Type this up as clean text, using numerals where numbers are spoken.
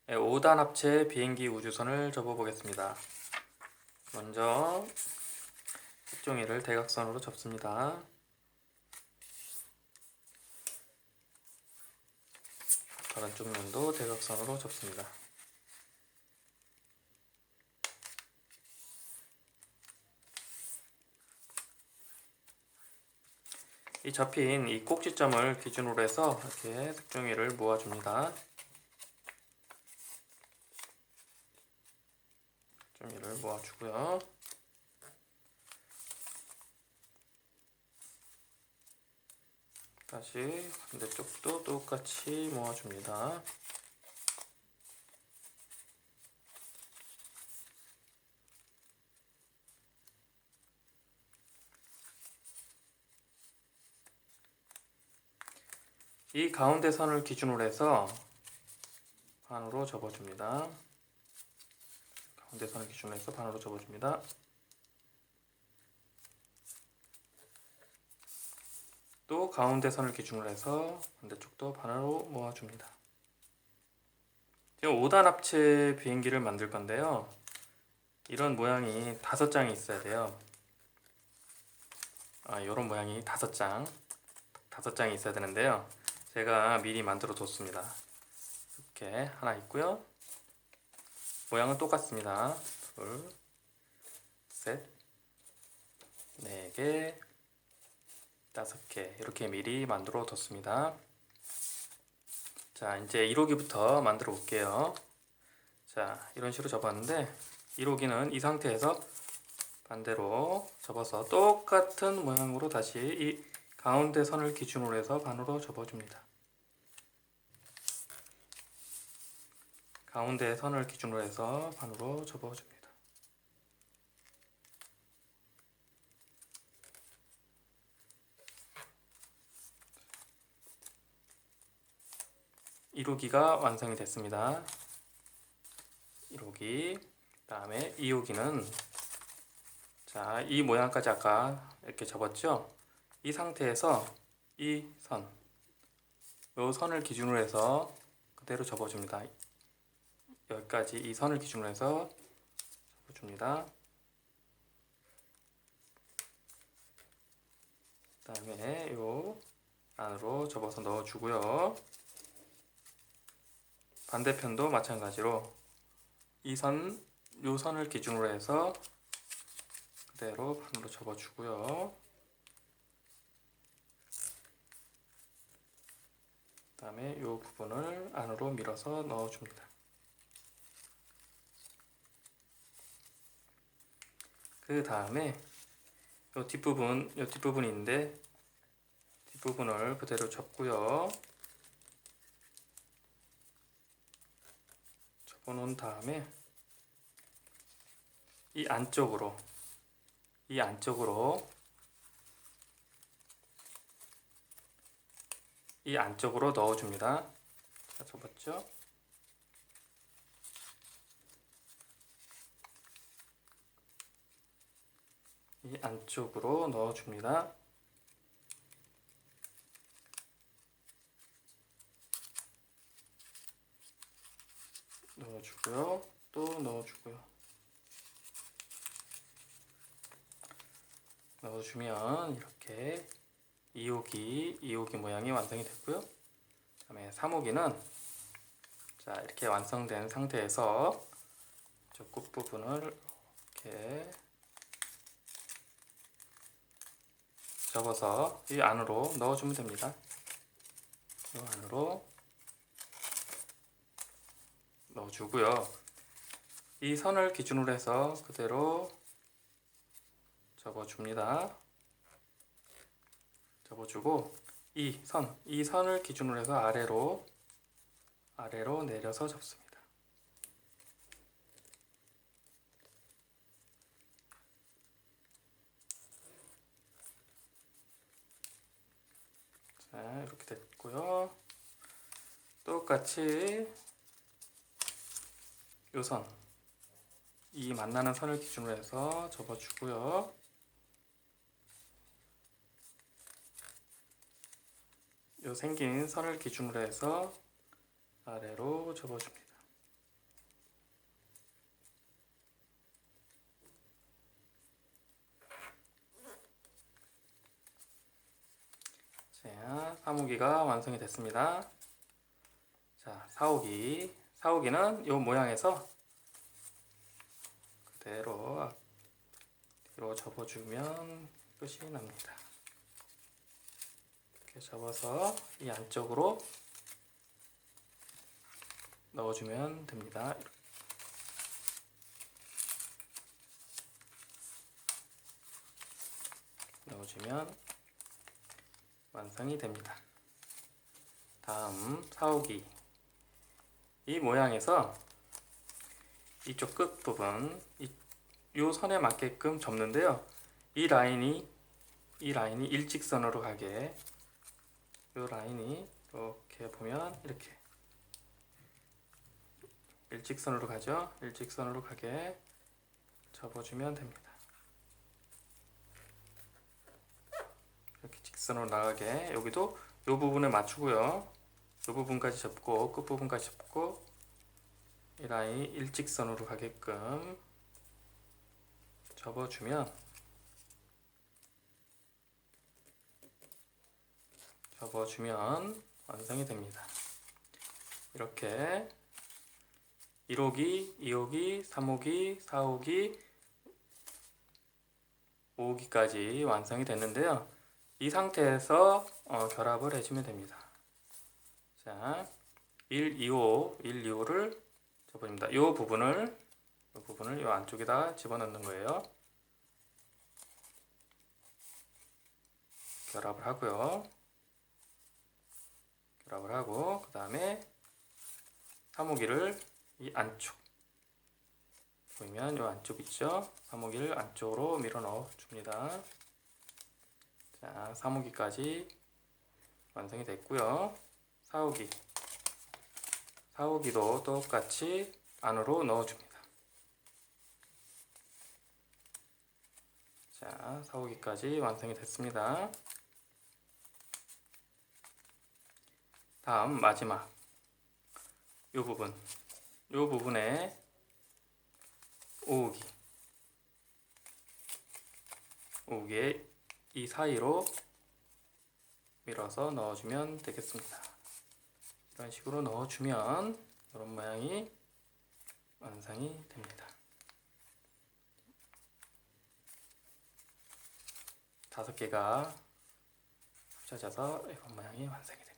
5단 합체 비행기 우주선을 접어보겠습니다. 먼저 색종이를 대각선으로 접습니다. 다른 쪽 면도 대각선으로 접습니다. 이 접힌 이 꼭지점을 기준으로 해서 이렇게 색종이를 모아줍니다. 색종이를 모아주고요. 다시 반대쪽도 똑같이 모아줍니다. 이 가운데 선을 기준으로 해서 반으로 접어줍니다. 가운데 선을 기준으로 해서 반으로 접어줍니다. 또 가운데 선을 기준으로 해서 반대쪽도 반으로 모아줍니다. 지금 5단 합체 비행기를 만들 건데요. 이런 모양이 5장이 있어야 돼요. 이런 모양이 5장이 있어야 되는데요. 제가 미리 만들어 뒀습니다. 이렇게 하나 있고요. 모양은 똑같습니다. 둘, 셋, 4개, 5개 이렇게 미리 만들어 뒀습니다. 자, 이제 1호기부터 만들어 볼게요. 자, 이런 식으로 접었는데 1호기는 이 상태에서 반대로 접어서 똑같은 모양으로 다시 이 가운데 선을 기준으로 해서 반으로 접어줍니다. 가운데 선을 기준으로 해서 반으로 접어줍니다. (1호기가) 완성이 됐습니다. 1호기, 다음에 2호기는 자, 이 모양까지 아까 이렇게 접었죠? 이 상태에서 이 선을 기준으로 해서 그대로 접어줍니다. 여기까지 이 선을 기준으로 해서 접어줍니다. 그 다음에 요 안으로 접어서 넣어주고요. 반대편도 마찬가지로 요 선을 기준으로 해서 그대로 반으로 접어주고요. 그 다음에 이 부분을 안으로 밀어서 넣어줍니다. 그 다음에 이 뒷부분인데 뒷부분을 그대로 접고요. 접어놓은 다음에 이 안쪽으로 넣어줍니다. 자, 접었죠? 이 안쪽으로 넣어줍니다. 넣어주고요. 또 넣어주고요. 넣어주면 이렇게 2호기 모양이 완성이 됐고요. 그 다음에 3호기는 자, 이렇게 완성된 상태에서 저 끝부분을 이렇게 접어서 이 안으로 넣어주면 됩니다. 이 안으로 넣어주고요. 이 선을 기준으로 해서 그대로 접어줍니다. 접어주고 이 선을 기준으로 해서 아래로 내려서 접습니다. 자, 이렇게 됐고요. 똑같이 이 만나는 선을 기준으로 해서 접어주고요. 요 생긴 선을 기준으로 해서 아래로 접어줍니다. 자, 3호기가 완성이 됐습니다. 자, 4호기는 이 모양에서 그대로 뒤로 접어주면 끝이 납니다. 이렇게 접어서 이 안쪽으로 넣어주면 됩니다. 넣어주면 완성이 됩니다. 다음 4호기 이 모양에서 이쪽 끝 부분 이 선에 맞게끔 접는데요. 이 라인이 일직선으로 가게 이 라인이 이렇게 보면 이렇게 일직선으로 가죠. 일직선으로 가게 접어주면 됩니다. 이렇게 직선으로 나가게 여기도 이 부분에 맞추고요. 이 부분까지 접고 끝 부분까지 접고 이 라인이 일직선으로 가게끔 접어주면 완성이 됩니다. 이렇게 1호기, 2호기, 3호기, 4호기, 5호기까지 완성이 됐는데요. 이 상태에서 결합을 해주면 됩니다. 자, 1, 2호를 접어줍니다. 이 부분을 이 안쪽에다 집어넣는 거예요. 결합을 하고요. 결합을 하고 그 다음에 3호기를 이 안쪽 보이면 이 안쪽 있죠? 3호기를 안쪽으로 밀어 넣어 줍니다. 자, 3호기까지 완성이 됐고요. 4호기도 똑같이 안으로 넣어줍니다. 자, 4호기까지 완성이 됐습니다. 다음 마지막 이 부분에 5호기에 이 사이로 밀어서 넣어주면 되겠습니다. 이런 식으로 넣어주면 이런 모양이 완성이 됩니다. 5개가 합쳐져서 이런 모양이 완성이 됩니다.